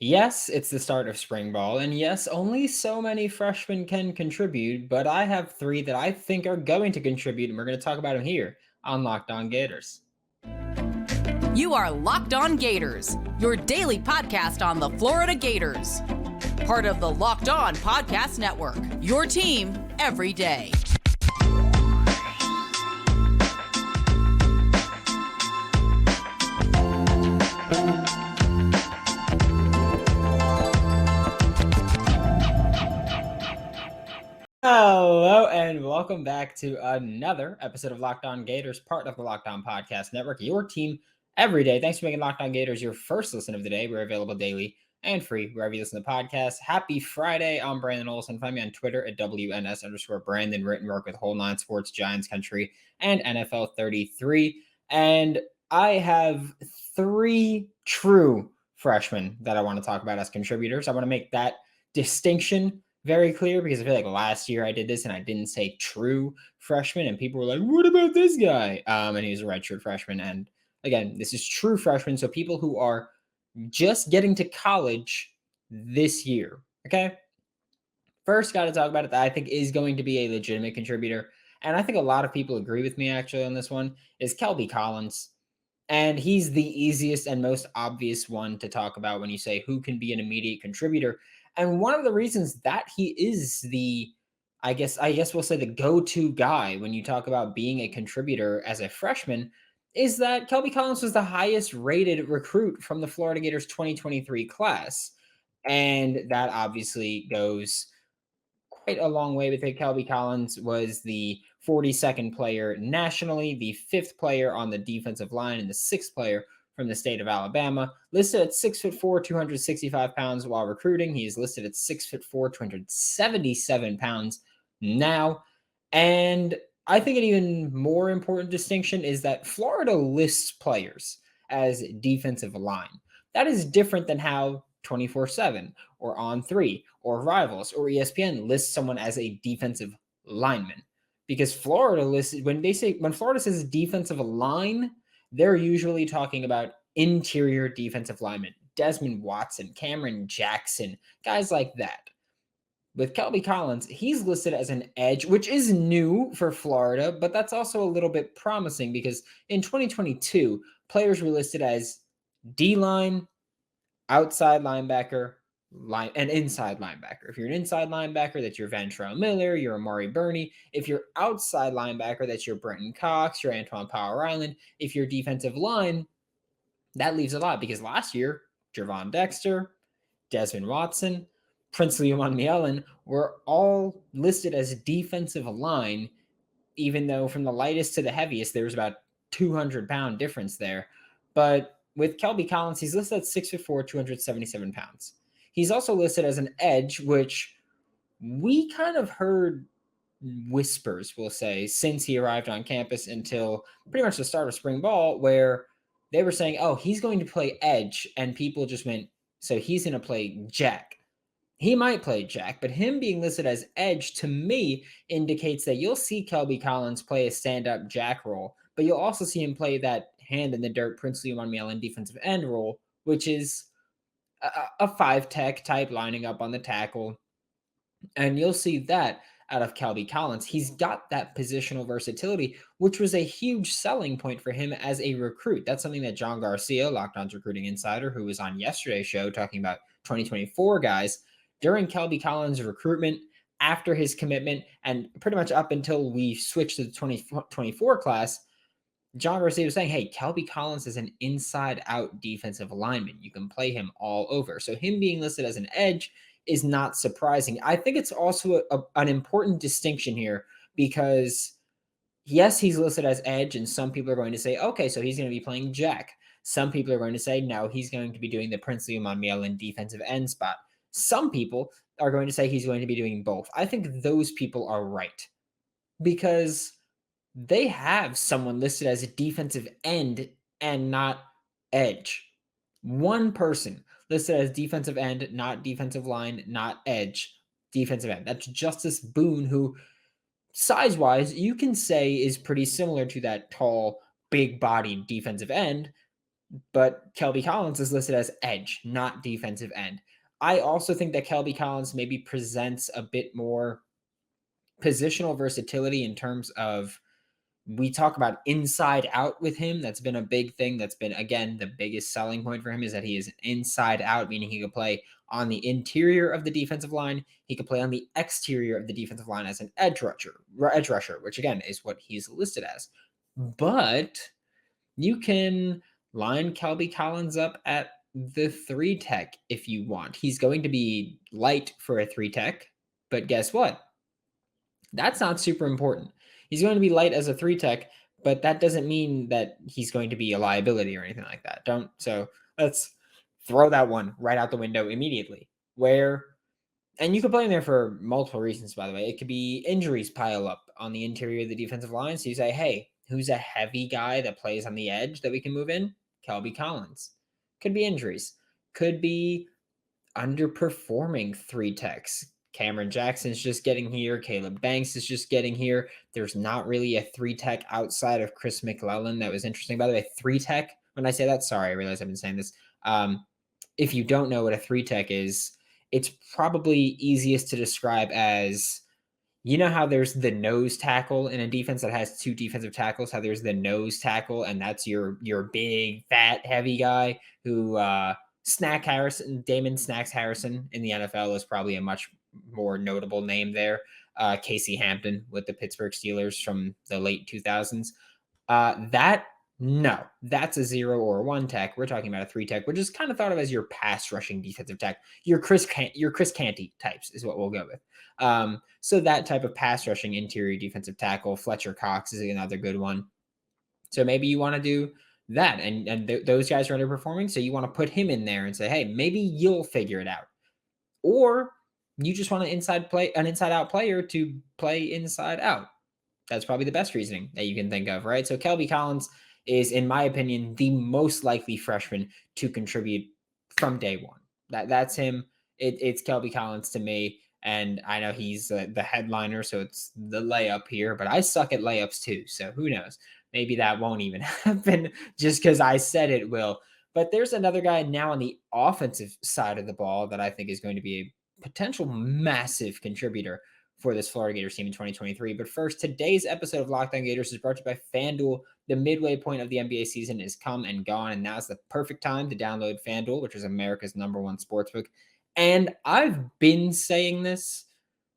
Yes, it's the start of spring ball, and yes, only so many freshmen can contribute, but I have three that I think are going to contribute, and we're going to talk about them here on Locked On Gators. You are Locked On Gators, your daily podcast on the Florida Gators. Part of the Locked On Podcast Network, your team every day. Hello, and welcome back to another episode of Locked On Gators, part of the Locked On Podcast Network, your team every day. Thanks for making Locked On Gators your first listen of the day. We're available daily and free wherever you listen to podcasts. Happy Friday. I'm Brandon Olson. Find me on Twitter at WNS_Brandon, written work with Whole Nine Sports, Giants Country, and NFL 33. And I have three true freshmen that I want to talk about as contributors. I want to make that distinction very clear because I feel like last year I did this and I didn't say true freshman, and people were like, "What about this guy?" And he was a redshirt freshman. And again, this is true freshman, so people who are just getting to college this year. Okay, first got to talk about it that I think is going to be a legitimate contributor, and I think a lot of people agree with me actually on this one is Kelby Collins. And he's the easiest and most obvious one to talk about when you say who can be an immediate contributor. And one of the reasons that he is the, I guess we'll say the go-to guy when you talk about being a contributor as a freshman is that Kelby Collins was the highest rated recruit from the Florida Gators 2023 class. And that obviously goes quite a long way with it. Kelby Collins was the 42nd player nationally, the fifth player on the defensive line, and the sixth player from the state of Alabama. Listed at 6'4", 265 pounds while recruiting. He is listed at 6'4", 277 pounds now. And I think an even more important distinction is that Florida lists players as defensive line. That is different than how 24/7 or On3 or Rivals or ESPN lists someone as a defensive lineman. Because Florida lists when Florida says defensive line, they're usually talking about interior defensive linemen. Desmond Watson, Cameron Jackson, guys like that. With Kelby Collins, he's listed as an edge, which is new for Florida, but that's also a little bit promising because in 2022, players were listed as D-line, outside linebacker, and inside linebacker. If you're an inside linebacker, that's your Ventrell Miller, your Amari Burney. If you're outside linebacker, that's your Brenton Cox, your Antoine Power Island. If you're defensive line, that leaves a lot because last year, Javon Dexter, Desmond Watson, Princely Umanmielen were all listed as defensive line, even though from the lightest to the heaviest, there was about 200-pound difference there. But with Kelby Collins, he's listed at 6'4", 277 pounds. He's also listed as an edge, which we kind of heard whispers, we'll say, since he arrived on campus until pretty much the start of spring ball, where they were saying, oh, he's going to play edge. And people just went, so he's going to play jack. He might play jack, but him being listed as edge to me indicates that you'll see Kelby Collins play a stand-up jack role, but you'll also see him play that hand in the dirt Princely Umanmielen defensive end role, which is a five-tech type lining up on the tackle. And you'll see that out of Kelby Collins. He's got that positional versatility, which was a huge selling point for him as a recruit. That's something that John Garcia, Locked On's recruiting insider, who was on yesterday's show talking about 2024 guys, during Kelby Collins' recruitment, after his commitment, and pretty much up until we switched to the 2024 class, John Garcia was saying, hey, Kelby Collins is an inside-out defensive lineman. You can play him all over. So him being listed as an edge is not surprising. I think it's also an important distinction here because, yes, he's listed as edge, and some people are going to say, okay, so he's going to be playing jack. Some people are going to say, no, he's going to be doing the Princely Umanmielen defensive end spot. Some people are going to say he's going to be doing both. I think those people are right because they have someone listed as a defensive end and not edge. One person listed as defensive end, not defensive line, not edge, defensive end. That's Justice Boone, who size-wise you can say is pretty similar to that tall, big-bodied defensive end, but Kelby Collins is listed as edge, not defensive end. I also think that Kelby Collins maybe presents a bit more positional versatility in terms of we talk about inside out with him. That's been a big thing. That's been, again, the biggest selling point for him is that he is inside out, meaning he could play on the interior of the defensive line. He could play on the exterior of the defensive line as an edge rusher, which again is what he's listed as. But you can line Kelby Collins up at the 3 tech if you want. He's going to be light for a 3 tech, but guess what? That's not super important. He's going to be light as a 3 tech, but that doesn't mean that he's going to be a liability or anything like that. So let's throw that one right out the window immediately. And you can play him there for multiple reasons, by the way. It could be injuries pile up on the interior of the defensive line. So you say, hey, who's a heavy guy that plays on the edge that we can move in? Kelby Collins. Could be injuries. Could be underperforming 3 techs. Cameron Jackson's just getting here. Caleb Banks is just getting here. There's not really a 3 tech outside of Chris McClellan. That was interesting. By the way, 3 tech, when I say that, sorry, I realize I've been saying this. If you don't know what a 3 tech is, it's probably easiest to describe as, you know how there's the nose tackle in a defense that has 2 defensive tackles, how there's the nose tackle, and that's your big, fat, heavy guy who Damon Snacks Harrison in the NFL is probably a much more notable name there. Casey Hampton with the Pittsburgh Steelers from the late 2000s. That's a 0 or a 1 tech. We're talking about a 3 tech, which is kind of thought of as your pass rushing defensive tech. Your Chris Canty types is what we'll go with. So that type of pass rushing interior defensive tackle. Fletcher Cox is another good one. So maybe you want to do that, and those guys are underperforming, so you want to put him in there and say, hey, maybe you'll figure it out. Or you just want an inside out player to play inside out. That's probably the best reasoning that you can think of, right? So Kelby Collins is, in my opinion, the most likely freshman to contribute from day one. That's him. It's Kelby Collins to me. And I know he's the headliner, so it's the layup here, but I suck at layups too. So who knows? Maybe that won't even happen just because I said it will. But there's another guy now on the offensive side of the ball that I think is going to be a potential massive contributor for this Florida Gators team in 2023. But first, today's episode of Locked On Gators is brought to you by FanDuel. The midway point of the NBA season is come and gone, and now's the perfect time to download FanDuel, which is America's #1 sportsbook. And I've been saying this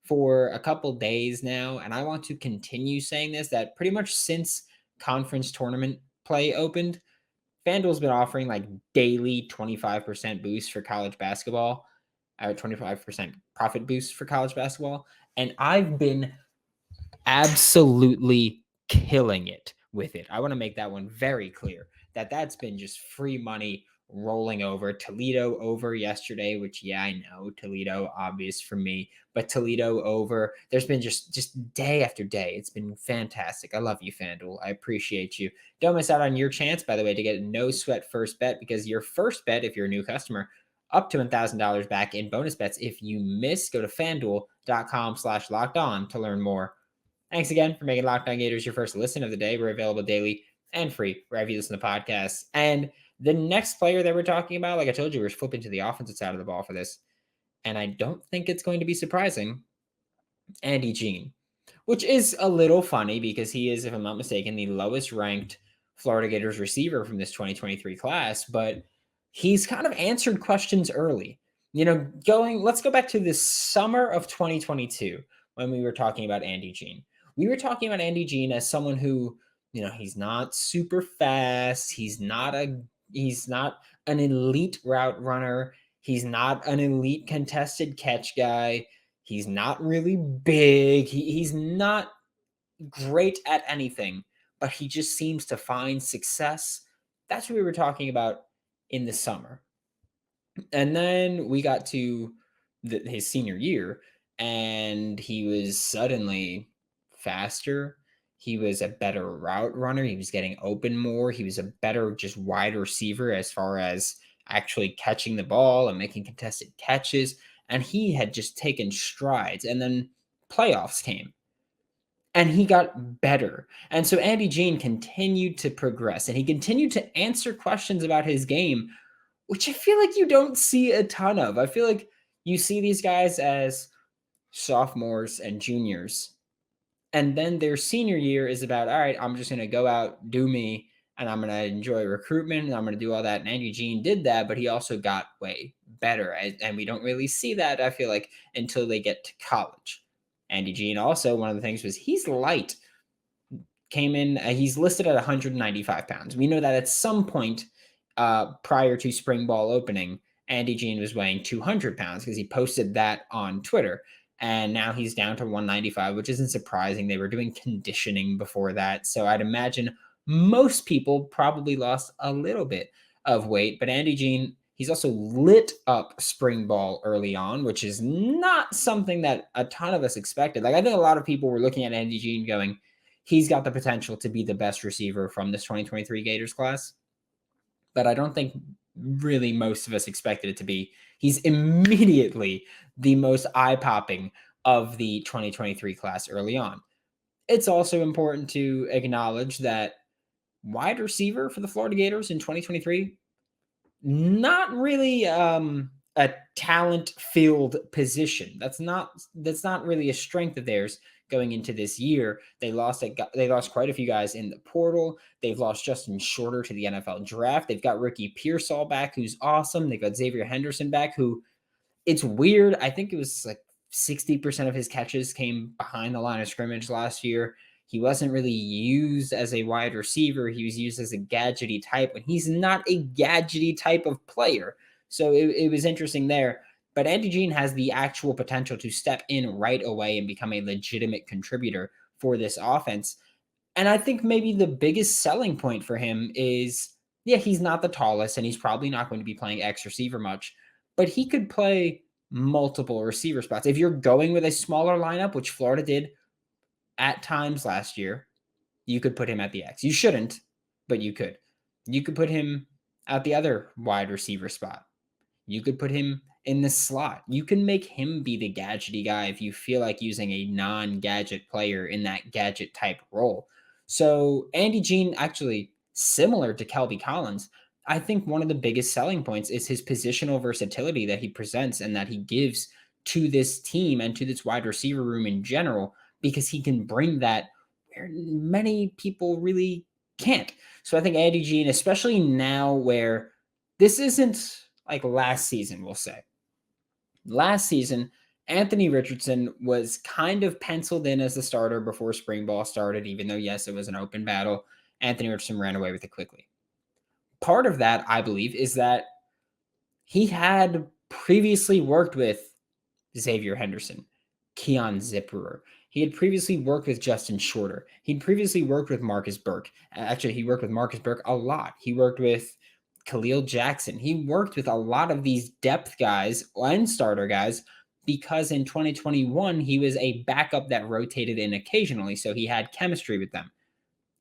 for a couple days now, and I want to continue saying this, that pretty much since conference tournament play opened, FanDuel's been offering like daily 25% boost for college basketball, 25% profit boost for college basketball. And I've been absolutely killing it with it. I want to make that one very clear that that's been just free money rolling over. Toledo over yesterday, which, yeah, I know Toledo, obvious for me, but Toledo over. There's been just day after day. It's been fantastic. I love you, FanDuel. I appreciate you. Don't miss out on your chance, by the way, to get a no sweat first bet, because your first bet, if you're a new customer, up to $1,000 back in bonus bets. If you miss, go to FanDuel.com/lockedon to learn more. Thanks again for making Locked On Gators your first listen of the day. We're available daily and free wherever you listen to podcasts. And the next player that we're talking about, like I told you, we're flipping to the offensive side of the ball for this. And I don't think it's going to be surprising. Andy Jean, which is a little funny because he is, if I'm not mistaken, the lowest ranked Florida Gators receiver from this 2023 class. But he's kind of answered questions early. Let's go back to the summer of 2022 when we were talking about Andy Jean. We were talking about Andy Jean as someone who, he's not super fast. He's not an elite route runner. He's not an elite contested catch guy. He's not really big. He's not great at anything, but he just seems to find success. That's what we were talking about in the summer. And then we got to his senior year, and he was suddenly faster. He was a better route runner. He was getting open more. He was a better just wide receiver as far as actually catching the ball and making contested catches. And he had just taken strides. And then playoffs came. and he got better. And so Andy Jean continued to progress, and he continued to answer questions about his game, which I feel like you don't see a ton of. I feel like you see these guys as sophomores and juniors, and then their senior year is about, all right, I'm just going to go out, do me, and I'm going to enjoy recruitment, and I'm going to do all that. And Andy Jean did that, but he also got way better. And we don't really see that, I feel like, until they get to college. Andy Jean also, one of the things was he's light. Came in, he's listed at 195 pounds. We know that at some point prior to spring ball opening, Andy Jean was weighing 200 pounds because he posted that on Twitter. And now he's down to 195, which isn't surprising. They were doing conditioning before that. So I'd imagine most people probably lost a little bit of weight. But Andy Jean, he's also lit up spring ball early on, which is not something that a ton of us expected. Like, I think a lot of people were looking at Andy Jean going, he's got the potential to be the best receiver from this 2023 Gators class. But I don't think really most of us expected it to be. He's immediately the most eye-popping of the 2023 class early on. It's also important to acknowledge that wide receiver for the Florida Gators in 2023, not really a talent-filled position. That's not really a strength of theirs going into this year. They lost quite a few guys in the portal. They've lost Justin Shorter to the NFL draft. They've got Ricky Pearsall back, who's awesome. They've got Xavier Henderson back, who, it's weird. I think it was like 60% of his catches came behind the line of scrimmage last year. He wasn't really used as a wide receiver. He was used as a gadgety type when he's not a gadgety type of player. So it was interesting there. But Andy Jean has the actual potential to step in right away and become a legitimate contributor for this offense. And I think maybe the biggest selling point for him is, yeah, he's not the tallest and he's probably not going to be playing X receiver much, but he could play multiple receiver spots. If you're going with a smaller lineup, which Florida did at times last year, you could put him at the X. You shouldn't, but you could. You could put him at the other wide receiver spot. You could put him in the slot. You can make him be the gadgety guy if you feel like using a non-gadget player in that gadget type role. So Andy Jean, actually similar to Kelby Collins, I think one of the biggest selling points is his positional versatility that he presents and that he gives to this team and to this wide receiver room in general, because he can bring that where many people really can't. So I think Andy Jean, especially now where this isn't like last season, we'll say. Last season, Anthony Richardson was kind of penciled in as the starter before spring ball started, even though, yes, it was an open battle. Anthony Richardson ran away with it quickly. Part of that, I believe, is that he had previously worked with Xavier Henderson, Keon Zipperer. He had previously worked with Justin Shorter. He'd previously worked with Marcus Burke. Actually, he worked with Marcus Burke a lot. He worked with Khalil Jackson. He worked with a lot of these depth guys and starter guys because in 2021, he was a backup that rotated in occasionally, so he had chemistry with them.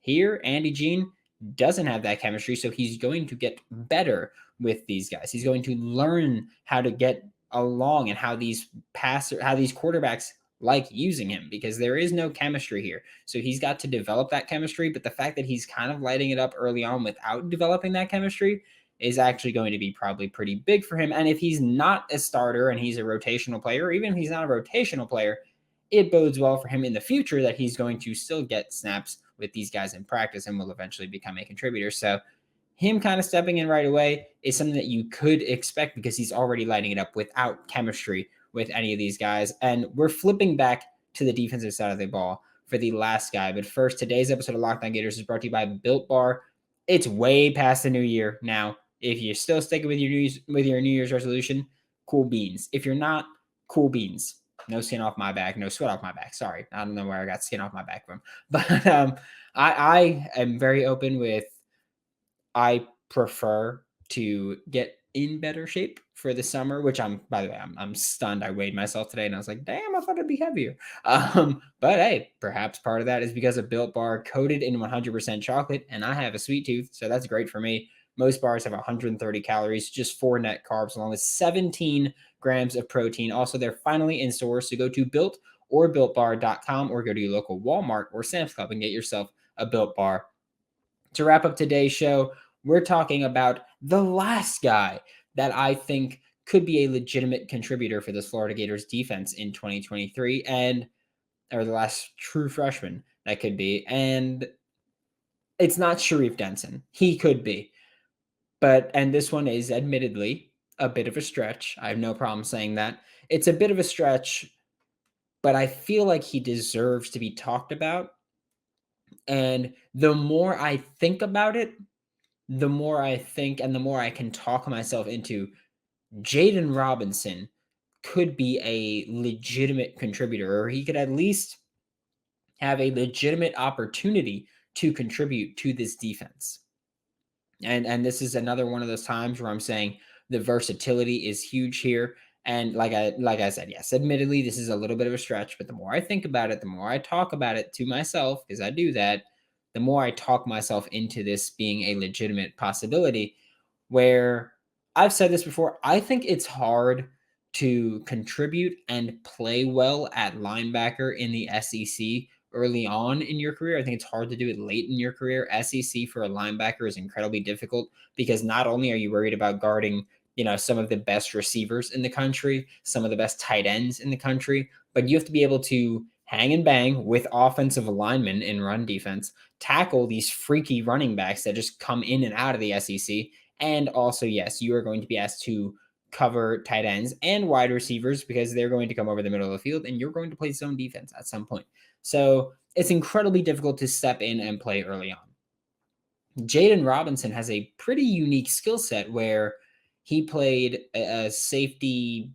Here, Andy Jean doesn't have that chemistry, so he's going to get better with these guys. He's going to learn how to get along and how these quarterbacks like using him, because there is no chemistry here. So he's got to develop that chemistry, but the fact that he's kind of lighting it up early on without developing that chemistry is actually going to be probably pretty big for him. And if he's not a starter and he's a rotational player, or even if he's not a rotational player, it bodes well for him in the future that he's going to still get snaps with these guys in practice and will eventually become a contributor. So him kind of stepping in right away is something that you could expect because he's already lighting it up without chemistry with any of these guys. And we're flipping back to the defensive side of the ball for the last guy. But first, today's episode of Locked On Gators is brought to you by Built Bar. It's way past the new year now. If you're still sticking with your New Year's resolution, cool beans. If you're not, cool beans. No skin off my back, no sweat off my back. Sorry, I don't know where I got skin off my back from. But I am very open with, I prefer to get in better shape for the summer, which by the way, I'm stunned. I weighed myself today and I was like, damn, I thought it'd be heavier. But hey, perhaps part of that is because of Built Bar coated in 100% chocolate, and I have a sweet tooth, so that's great for me. Most bars have 130 calories, just 4 net carbs, along with 17 grams of protein. Also, they're finally in stores, so go to Built or BuiltBar.com, or go to your local Walmart or Sam's Club and get yourself a Built Bar. To wrap up today's show, we're talking about the last guy that I think could be a legitimate contributor for this Florida Gators defense in 2023, or the last true freshman that could be. And it's not Sharif Denson. He could be. And this one is admittedly a bit of a stretch. I have no problem saying that. It's a bit of a stretch, but I feel like he deserves to be talked about. And the more I think about it, the more I think and the more I can talk myself into Jaden Robinson could be a legitimate contributor, or he could at least have a legitimate opportunity to contribute to this defense. And this is another one of those times where I'm saying the versatility is huge here. And like I said, yes, admittedly, this is a little bit of a stretch, but the more I think about it, the more I talk about it to myself, because I do that, the more I talk myself into this being a legitimate possibility. Where I've said this before, I think it's hard to contribute and play well at linebacker in the SEC early on in your career. I think it's hard to do it late in your career. SEC for a linebacker is incredibly difficult because not only are you worried about guarding, some of the best receivers in the country, some of the best tight ends in the country, but you have to be able to hang and bang with offensive linemen in run defense, tackle these freaky running backs that just come in and out of the SEC. And also, yes, you are going to be asked to cover tight ends and wide receivers because they're going to come over the middle of the field and you're going to play zone defense at some point. So it's incredibly difficult to step in and play early on. Jaden Robinson has a pretty unique skill set where he played a safety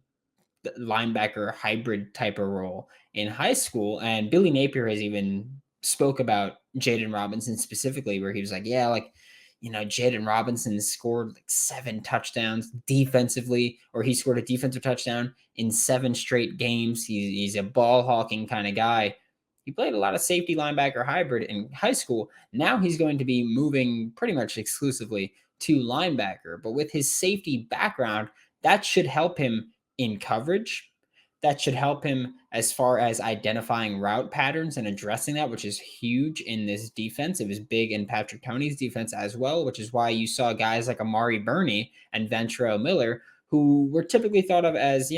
linebacker hybrid type of role in high school. And Billy Napier has even spoke about Jaden Robinson specifically, where he was like, yeah, Jaden Robinson scored like 7 touchdowns defensively, or he scored a defensive touchdown in 7 straight games. He's a ball hawking kind of guy. He played a lot of safety linebacker hybrid in high school. Now he's going to be moving pretty much exclusively to linebacker. But with his safety background, that should help him in coverage. That should help him as far as identifying route patterns and addressing that, which is huge in this defense. It was big in Patrick Toney's defense as well, which is why you saw guys like Amari Burney and Ventrell Miller, who were typically thought of as,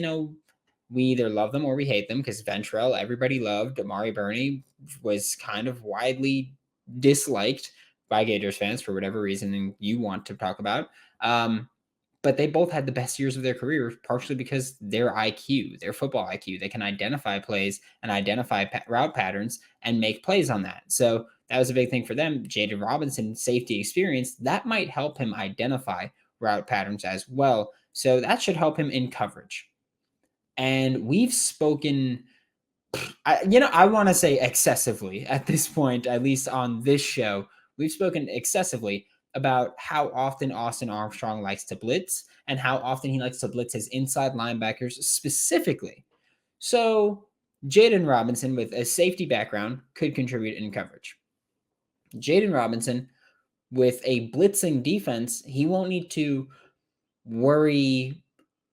we either love them or we hate them, because Ventrell, everybody loved. Amari Burney was kind of widely disliked by Gators fans for whatever reason you want to talk about. But they both had the best years of their career, partially because their IQ, their football IQ, they can identify plays and identify route patterns and make plays on that. So that was a big thing for them. Jaden Robinson, safety experience, that might help him identify route patterns as well. So that should help him in coverage. And we've spoken, I want to say excessively at this point, at least on this show, we've spoken excessively about how often Austin Armstrong likes to blitz and how often he likes to blitz his inside linebackers specifically. So Jaden Robinson, with a safety background, could contribute in coverage. Jaden Robinson, with a blitzing defense, he won't need to worry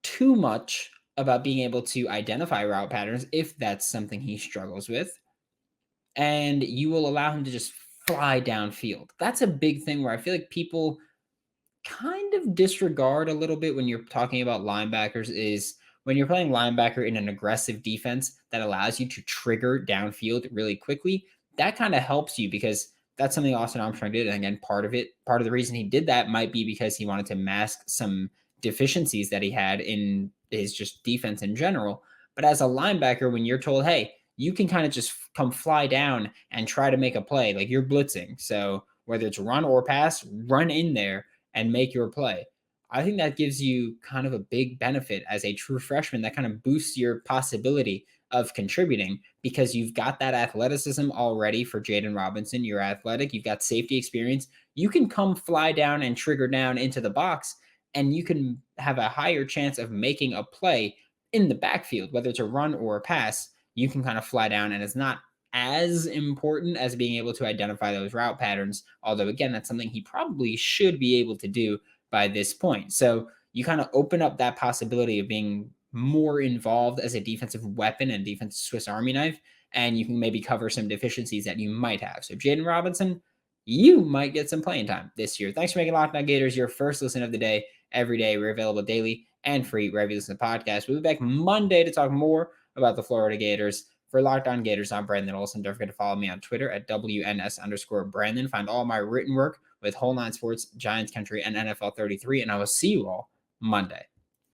too much about being able to identify route patterns if that's something he struggles with. And you will allow him to just fly downfield. That's a big thing where I feel like people kind of disregard a little bit when you're talking about linebackers, is when you're playing linebacker in an aggressive defense that allows you to trigger downfield really quickly. That kind of helps you because that's something Austin Armstrong did. And again, part of the reason he did that might be because he wanted to mask some deficiencies that he had in his just defense in general. But as a linebacker, when you're told, hey, you can kind of just come fly down and try to make a play, like you're blitzing. So whether it's run or pass, run in there and make your play. I think that gives you kind of a big benefit as a true freshman. That kind of boosts your possibility of contributing because you've got that athleticism already for Jaden Robinson. You're athletic. You've got safety experience. You can come fly down and trigger down into the box, and you can have a higher chance of making a play in the backfield, whether it's a run or a pass. You can kind of fly down, and it's not as important as being able to identify those route patterns. Although, again, that's something he probably should be able to do by this point. So you kind of open up that possibility of being more involved as a defensive weapon and defensive Swiss Army knife, and you can maybe cover some deficiencies that you might have. So Jaden Robinson, you might get some playing time this year. Thanks for making Locked On Gators your first listen of the day. Every day, we're available daily and free wherever you listen to the podcast. We'll be back Monday to talk more about the Florida Gators. For Locked On Gators, I'm Brandon Olson. Don't forget to follow me on Twitter at WNS_Brandon. Find all my written work with Whole Nine Sports, Giants Country, and NFL 33, and I will see you all Monday.